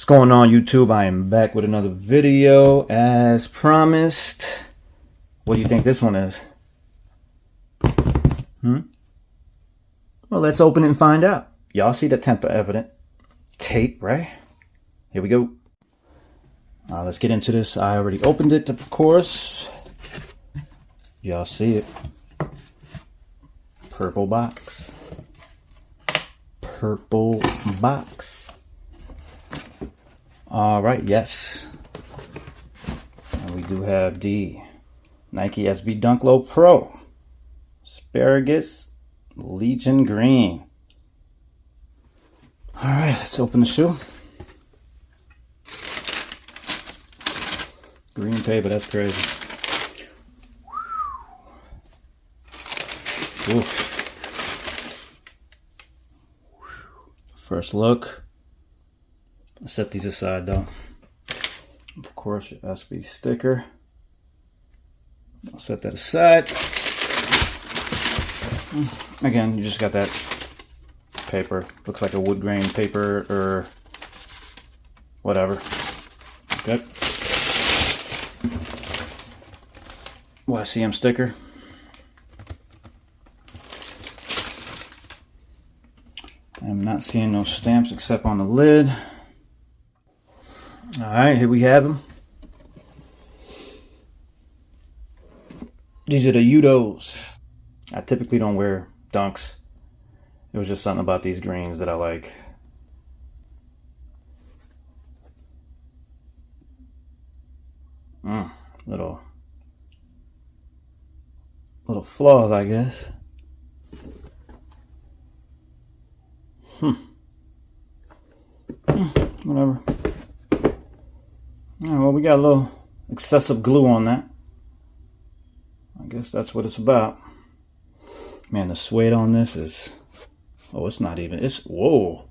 Going on YouTube? I am back with another video as promised. What do you think this one is? Well, let's open it and find out. Y'all see the tamper evident tape, right? Here we go. Let's get into this. I already opened it, of course. Y'all see it. Purple box. Purple box. All right, yes. And we do have the Nike SB Dunk Low Pro Asparagus Legion Green. All right, let's open the shoe. Green paper, that's crazy. Oof. First look. I'll set these aside though. Of course, your SB sticker. I'll set that aside. Again, you just got that paper. Looks like a wood grain paper or whatever. Okay. YCM sticker. I'm not seeing no stamps except on the lid. All right, here we have them. These are the Yutos. I typically don't wear dunks. It was just something about these greens that I like. Little flaws, I guess. Whatever. All right, well, we got a little excessive glue on that. I guess that's what it's about. Man, the suede on this is... Oh, it's not even... It's... Whoa.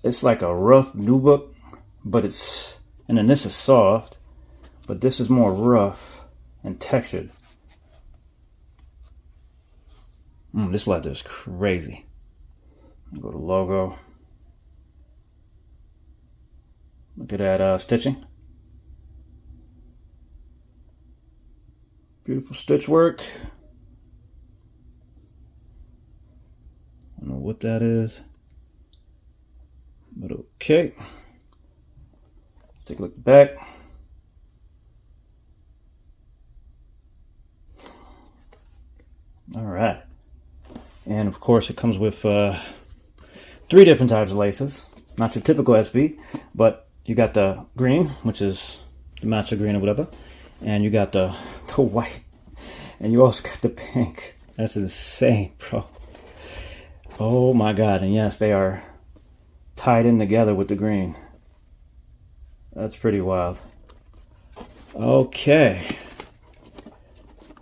It's like a rough nubuck, but it's... And then this is soft, but this is more rough and textured. This leather is crazy. Go to logo. Look at that stitching. Beautiful stitch work. I don't know what that is, but okay. Let's take a look back. All right. And of course it comes with 3 different types of laces. Not your typical SB, but you got the green, which is the matcha green or whatever. And you got the white. And you also got the pink. That's insane, bro. Oh my God. And yes, they are tied in together with the green. That's pretty wild. Okay.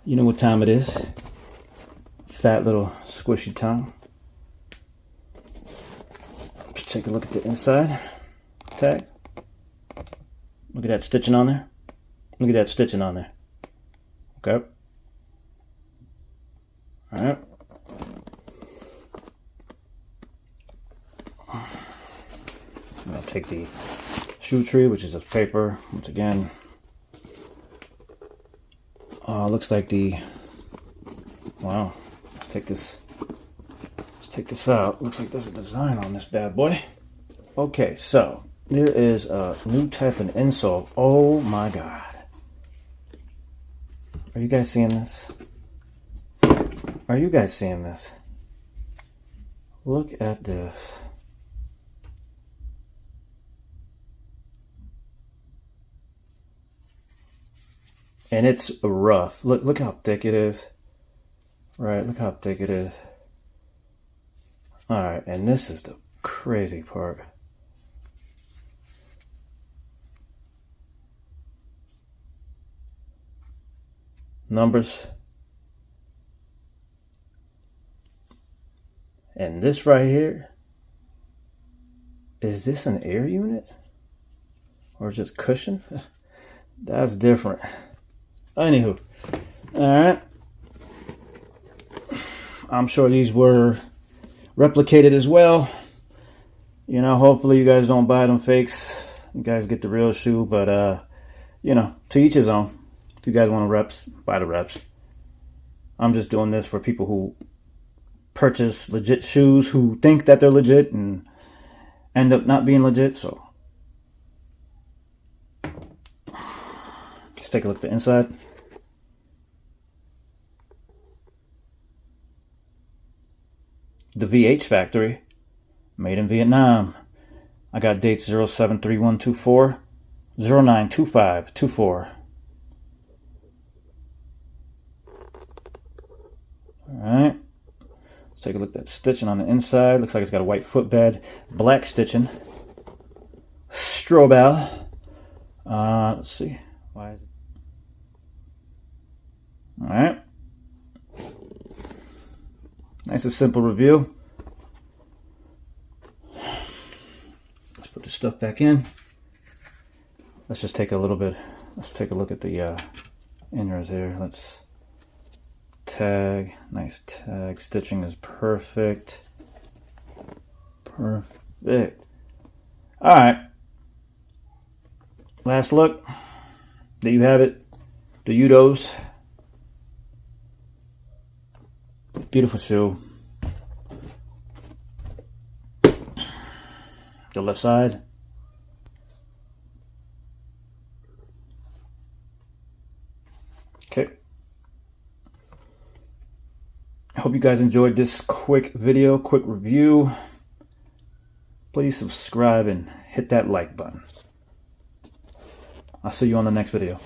You know what time it is. Fat little squishy tongue. Let's take a look at the inside tag. Look at that stitching on there. Look at that stitching on there. Okay. All right. I'll take the shoe tree, which is this paper. Once again, looks like the... Wow. Let's take this out. Looks like there's a design on this bad boy. Okay, so there is a new type of insole. Oh my God. Are you guys seeing this? Are you guys seeing this? Look at this. And it's rough. Look how thick it is. Right, look how thick it is. All right, and this is the crazy part. Numbers. And this right here, is this an air unit? Or just cushion? That's different. Anywho, all right. I'm sure these were replicated as well. You know, hopefully you guys don't buy them fakes. You guys get the real shoe, but you know, to each his own. If you guys want the reps, buy the reps. I'm just doing this for people who purchase legit shoes, who think that they're legit and end up not being legit. So let's take a look at the inside. The VH factory, made in Vietnam. I got dates 073124, 092524. Alright, let's take a look at that stitching on the inside. Looks like it's got a white footbed, black stitching, Strobel. Let's see. Why is it? Alright. Nice and simple review. Let's put the stuff back in. Let's just take a little bit. Let's take a look at the inners here. Let's tag. Nice tag. Stitching is perfect. Perfect. Alright. Last look. There you have it. The Yutos. Beautiful shoe. The left side. Okay. I hope you guys enjoyed this quick video, quick review. Please subscribe and hit that like button. I'll see you on the next video.